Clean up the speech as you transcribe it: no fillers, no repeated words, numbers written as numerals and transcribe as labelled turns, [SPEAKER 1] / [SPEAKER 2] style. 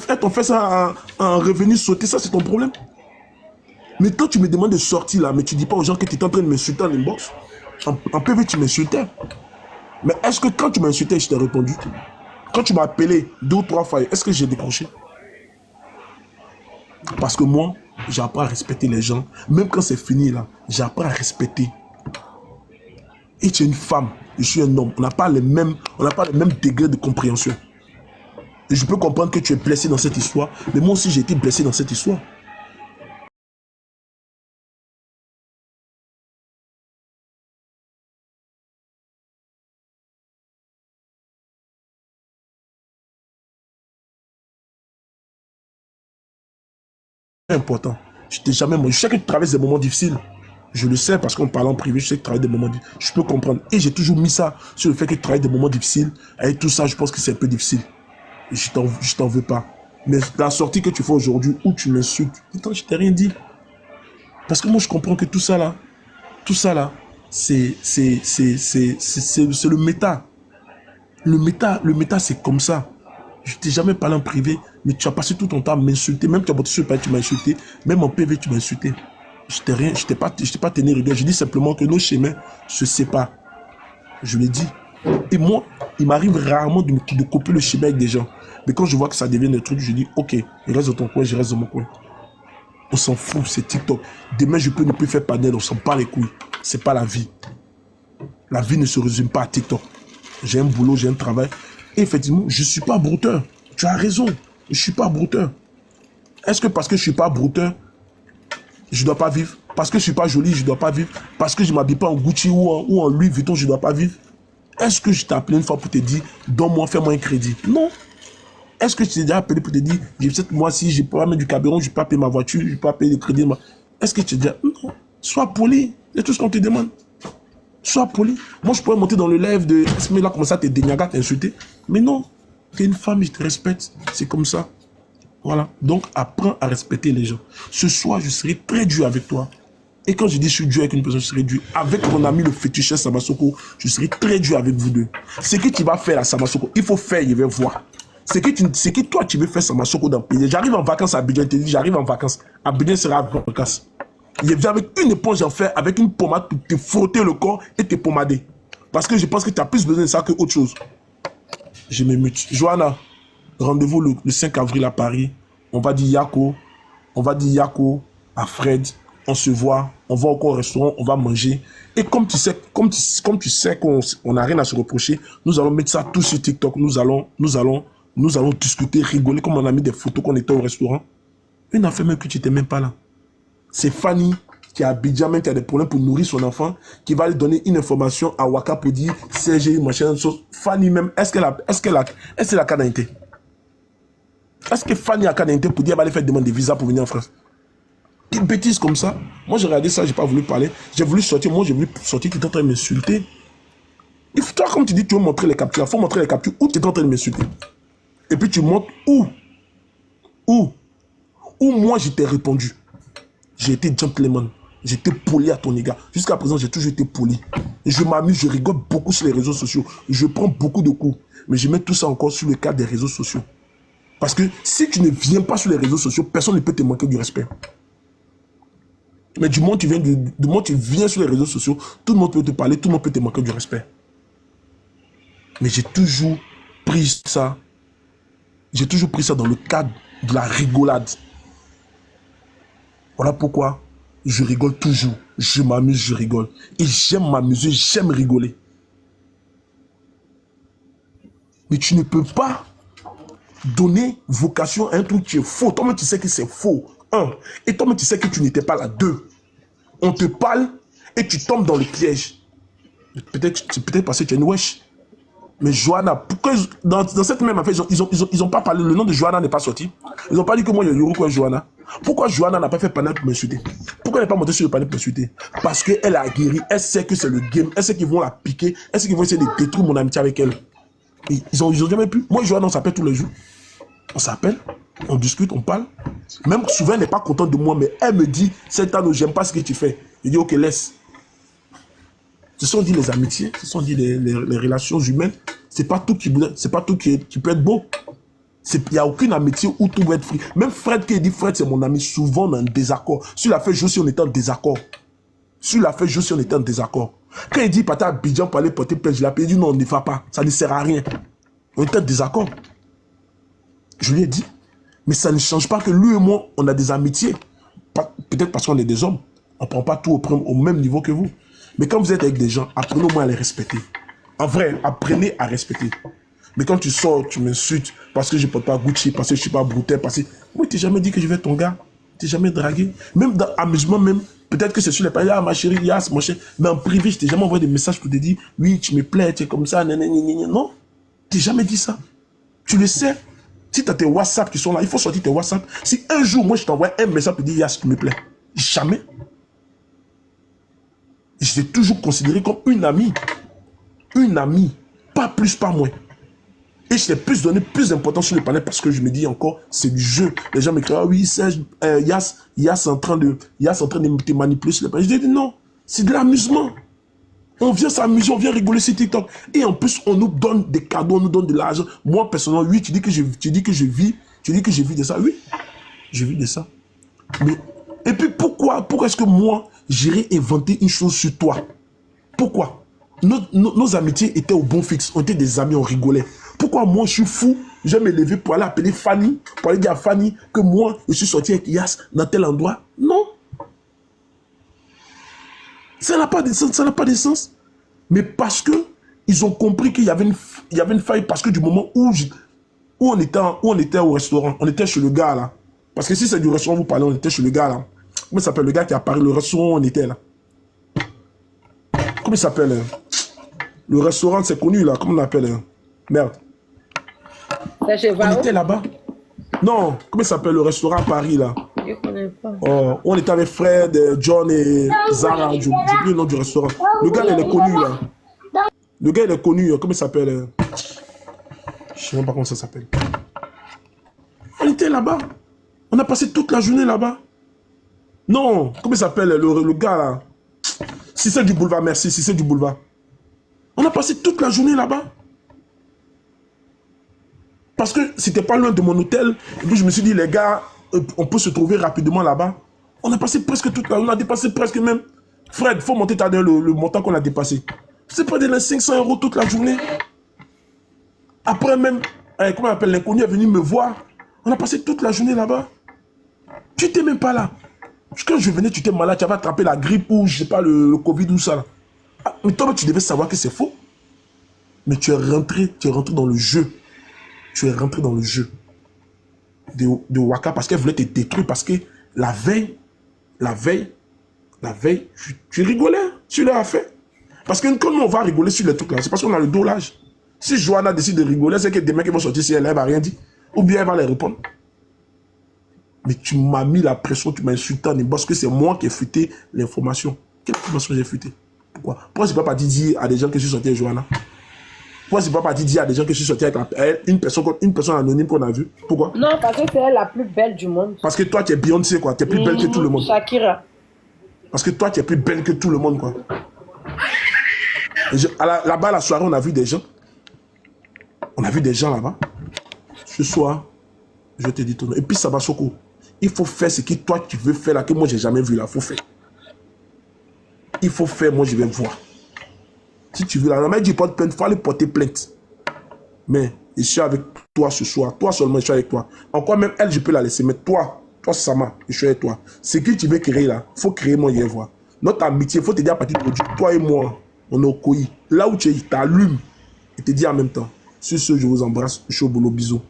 [SPEAKER 1] elles t'ont fait ça en revenu sauter, ça c'est ton problème. Mais quand tu me demandes de sortir là, mais tu dis pas aux gens que tu es en train de m'insulter en inbox, en PV tu m'insultais. Mais est-ce que quand tu m'insultais, je t'ai répondu? Quand tu m'as appelé 2 ou 3 fois, est-ce que j'ai décroché? Parce que moi, j'apprends à respecter les gens. Même quand c'est fini là, j'apprends à respecter. Et tu es une femme, je suis un homme. On n'a pas les mêmes degrés de compréhension. Et je peux comprendre que tu es blessé dans cette histoire, mais moi aussi j'ai été blessé dans cette histoire. C'est important. Je t'ai jamais... Je sais que tu traverses des moments difficiles. Je le sais parce qu'on parle en privé, je sais que tu travailles des moments difficiles. Je peux comprendre. Et j'ai toujours mis ça sur le fait que tu travailles des moments difficiles. Avec tout ça, je pense que c'est un peu difficile. Et je t'en veux pas. Mais la sortie que tu fais aujourd'hui, où tu m'insultes, putain, je t'ai rien dit. Parce que moi, je comprends que tout ça là, c'est le méta. Le méta, c'est comme ça. Je t'ai jamais parlé en privé, mais tu as passé tout ton temps à m'insulter. Même tu as bossé sur le page, tu m'as insulté. Même en PV, tu m'as insulté. Je t'ai pas tenu rigueur. Je dis simplement que nos chemins se séparent. Je l'ai dit. Et moi, il m'arrive rarement de couper le chemin avec des gens. Mais quand je vois que ça devient des trucs, je dis, ok, il reste dans ton coin, je reste dans mon coin. On s'en fout, c'est TikTok. Demain, je peux ne plus faire panel, on s'en bat les couilles. C'est pas la vie. La vie ne se résume pas à TikTok. J'ai un boulot, j'ai un travail. Et effectivement, je ne suis pas brouteur. Tu as raison, je ne suis pas brouteur. Est-ce que parce que je ne suis pas brouteur, je ne dois pas vivre? Parce que je ne suis pas joli, je ne dois pas vivre? Parce que je ne m'habille pas en Gucci ou en Louis Vuitton, je ne dois pas vivre? Est-ce que je t'ai appelé une fois pour te dire, donne-moi, fais-moi un crédit? Non. Est-ce que je t'ai déjà appelé pour te dire, peut-être moi, si je ne peux pas mettre du carburant, je ne peux pas payer ma voiture, je ne peux pas payer le crédit? Est-ce que tu t'es dit, non, sois poli, c'est tout ce qu'on te demande. Sois poli. Moi, je pourrais monter dans le live de Esme là, comme ça, t'es déniaga, t'insulter. Mais non, t'es une femme, je te respecte. C'est comme ça. Voilà. Donc, apprends à respecter les gens. Ce soir, je serai très dur avec toi. Et quand je dis je suis dur avec une personne, je serai dur. Avec mon ami le féticheur Samasoko, je serai très dur avec vous deux. Ce que tu vas faire à Samasoko, il faut faire, il va voir. Ce que toi, tu veux faire Samasoko dans le pays. J'arrive en vacances à Abidjan, je te dis, j'arrive en vacances. Abidjan sera en vacances. Il vient avec une éponge en fer, avec une pommade pour te frotter le corps et te pommader. Parce que je pense que tu as plus besoin de ça que autre chose. Je me mute. Johanna, rendez-vous le 5 avril à Paris. On va dire Yako à Fred. On se voit, on va au restaurant, on va manger. Et comme tu sais qu'on n'a rien à se reprocher, nous allons mettre ça tout sur TikTok. Nous allons discuter, rigoler, comme on a mis des photos qu'on était au restaurant. Une affaire même que tu n'étais même pas là. C'est Fanny qui a Abidjan, même qui a des problèmes pour nourrir son enfant, qui va lui donner une information à Waka pour dire CG, machin, chose. Fanny même, est-ce qu'elle a canalité? Est-ce que Fanny a canalité pour dire qu'elle va aller faire demande de visa pour venir en France? Une bêtise comme ça. Moi, j'ai regardé ça, j'ai pas voulu parler. J'ai voulu sortir, tu es en train de m'insulter. Toi, comme tu dis, tu veux montrer les captures. Il faut montrer les captures où tu es en train de m'insulter. Et puis tu montres où moi, je t'ai répondu. J'ai été gentleman. J'étais poli à ton égard. Jusqu'à présent, j'ai toujours été poli. Je m'amuse, je rigole beaucoup sur les réseaux sociaux. Je prends beaucoup de coups. Mais je mets tout ça encore sur le cadre des réseaux sociaux. Parce que si tu ne viens pas sur les réseaux sociaux, personne ne peut te manquer du respect. Mais du moment où tu viens sur les réseaux sociaux, tout le monde peut te parler, tout le monde peut te manquer du respect. Mais j'ai toujours pris ça. J'ai toujours pris ça dans le cadre de la rigolade. Voilà pourquoi je rigole toujours. Je m'amuse, je rigole. Et j'aime m'amuser, j'aime rigoler. Mais tu ne peux pas donner vocation à un truc qui est faux. Toi-même, tu sais que c'est faux. 1. Et toi-même, tu sais que tu n'étais pas là. 2. On te parle et tu tombes dans le piège. Peut-être parce que tu es une wesh. Mais Johanna, pourquoi dans cette même affaire, ils ont pas parlé, le nom de Johanna n'est pas sorti. Ils n'ont pas dit que moi, il y a eu quoi Johanna. Pourquoi Johanna n'a pas fait panel pour m'insulter? Pourquoi elle n'est pas montée sur le panel pour m'insulter? Parce qu'elle a guéri, elle sait que c'est le game, elle sait qu'ils vont la piquer, elle sait qu'ils vont essayer de détruire mon amitié avec elle. Et ils ont jamais pu. Moi, Johanna, on s'appelle tous les jours. On s'appelle, on discute, on parle. Même souvent, elle n'est pas contente de moi, mais elle me dit, cette année, j'aime pas ce que tu fais. Je dis, ok, laisse. Ce sont dit les amitiés, ce sont dit les relations humaines. C'est pas tout qui peut être beau. Il n'y a aucune amitié où tout va être free. Même Fred qui dit Fred, c'est mon ami, souvent on est en désaccord. Sur la fait, je si on était en désaccord. Sur la fait, je si on était en désaccord. Quand il dit partir à Abidjan pour aller porter plainte, je l'ai appelé, il dit non, on ne va pas. Ça ne sert à rien. On était en désaccord. Je lui ai dit. Mais ça ne change pas que lui et moi, on a des amitiés. Peut-être parce qu'on est des hommes. On ne prend pas tout au même niveau que vous. Mais quand vous êtes avec des gens, apprenez au moins à les respecter. En vrai, apprenez à respecter. Mais quand tu sors, tu m'insultes parce que je ne porte pas Gucci, parce que je ne suis pas brouteur, parce que... Moi, tu n'as jamais dit que je vais être ton gars. Tu n'as jamais dragué. Même dans l'amusement, même, peut-être que c'est sur les pages, ah, ma chérie, yes, mon cher. Mais en privé, je t'ai jamais envoyé des messages pour te dire, oui, tu me plais, tu es comme ça, nanana. Non, tu n'as jamais dit ça. Tu le sais. Si tu as tes WhatsApp qui sont là, il faut sortir tes WhatsApp. Si un jour, moi, je t'envoie un message pour te dire, yes, tu me plais. Jamais. Je t'ai toujours considéré comme une amie. Une amie. Pas plus, pas moins. Et je t'ai plus donné plus d'importance sur le panel parce que je me dis encore, c'est du jeu. Les gens m'écrivent, ah oui, Serge, Yass en train de te manipuler sur le panel. Je dis non, c'est de l'amusement. On vient s'amuser, on vient rigoler sur TikTok. Et en plus, on nous donne des cadeaux, on nous donne de l'argent. Moi, personnellement, oui, tu dis que je vis de ça. Oui, je vis de ça. Mais, et puis pourquoi est-ce que moi, j'irais inventer une chose sur toi? Pourquoi? Nos amitiés étaient au bon fixe. On était des amis, on rigolait. Pourquoi moi, je suis fou, je vais me lever pour aller appeler Fanny, pour aller dire à Fanny que moi, je suis sorti avec Yass dans tel endroit? Non. Ça n'a pas de sens, ça n'a pas de sens. Mais parce que ils ont compris qu'il y avait une faille, parce que du moment où on était au restaurant, on était chez le gars là. Parce que si c'est du restaurant, vous parlez, on était chez le gars là. Comment il s'appelle le gars qui a apparu, le restaurant où on était là? Comment il s'appelle? Le restaurant, c'est connu là, comment on l'appelle? Merde. On était là-bas. Non, comment il s'appelle le restaurant à Paris là?
[SPEAKER 2] Je connais pas.
[SPEAKER 1] Oh, on était avec Fred, John et Zara. J'ai oublié le nom du restaurant. Le gars, il est connu là. Le gars, il est connu. Comment il s'appelle? Je ne sais même pas comment ça s'appelle. On était là-bas. On a passé toute la journée là-bas. Non, comment il s'appelle le gars là? Si c'est du boulevard, merci. Si c'est du boulevard. On a passé toute la journée là-bas. Parce que c'était pas loin de mon hôtel. Et puis je me suis dit, les gars, on peut se trouver rapidement là-bas. On a passé presque toute la journée. On a dépassé presque même. Fred, il faut monter le montant qu'on a dépassé. C'est pas de les 500 € toute la journée. Après même, comment on appelle, l'inconnu est venu me voir. On a passé toute la journée là-bas. Tu n'étais même pas là. Quand je venais, tu étais malade, tu avais attrapé la grippe ou je sais pas, le Covid ou ça. Là. Ah, mais toi, tu devais savoir que c'est faux. Mais tu es rentré dans le jeu. Tu es rentré dans le jeu de Waka parce qu'elle voulait te détruire. Parce que la veille, tu rigolais, tu l'as fait. Parce que quand on va rigoler sur les trucs là, c'est parce qu'on a le dos large. Si Johanna décide de rigoler, c'est que des mecs qui vont sortir si elle ne va rien dire. Ou bien elle va les répondre. Mais tu m'as mis la pression, tu m'as insulté en parce que c'est moi qui ai fuité l'information. Quelle information j'ai fuité? Pourquoi c'est pas parti dire à des gens que je suis sorti avec Johanna? Pourquoi c'est pas parti dire à des gens que je suis sorti avec une personne anonyme qu'on a vue? Pourquoi?
[SPEAKER 2] Non, parce que c'est elle la plus belle du monde.
[SPEAKER 1] Parce que toi, tu es Beyoncé, quoi. Tu es plus belle que tout le monde.
[SPEAKER 2] Shakira.
[SPEAKER 1] Parce que toi, tu es plus belle que tout le monde, quoi. Là-bas, la soirée, on a vu des gens. On a vu des gens là-bas. Ce soir, je te dis ton nom. Et puis, ça va, Soko. Il faut faire ce que toi, tu veux faire là, que moi, j'ai jamais vu là. Il faut faire. Il faut faire, moi, je vais voir. Si tu veux, la mère dit porte plainte, il faut aller porter plainte. Mais je suis avec toi ce soir. Toi seulement, je suis avec toi. Encore même, elle, je peux la laisser. Mais toi, Sama, je suis avec toi. Ce que tu veux créer là, il faut créer, moi, je vais voir. Notre amitié, il faut te dire à partir d'aujourd'hui, toi et moi, on est au Koyi. Là où tu es, il t'allume. Et te dit en même temps. Sur ce, je vous embrasse. Je suis au boulot. Bisous.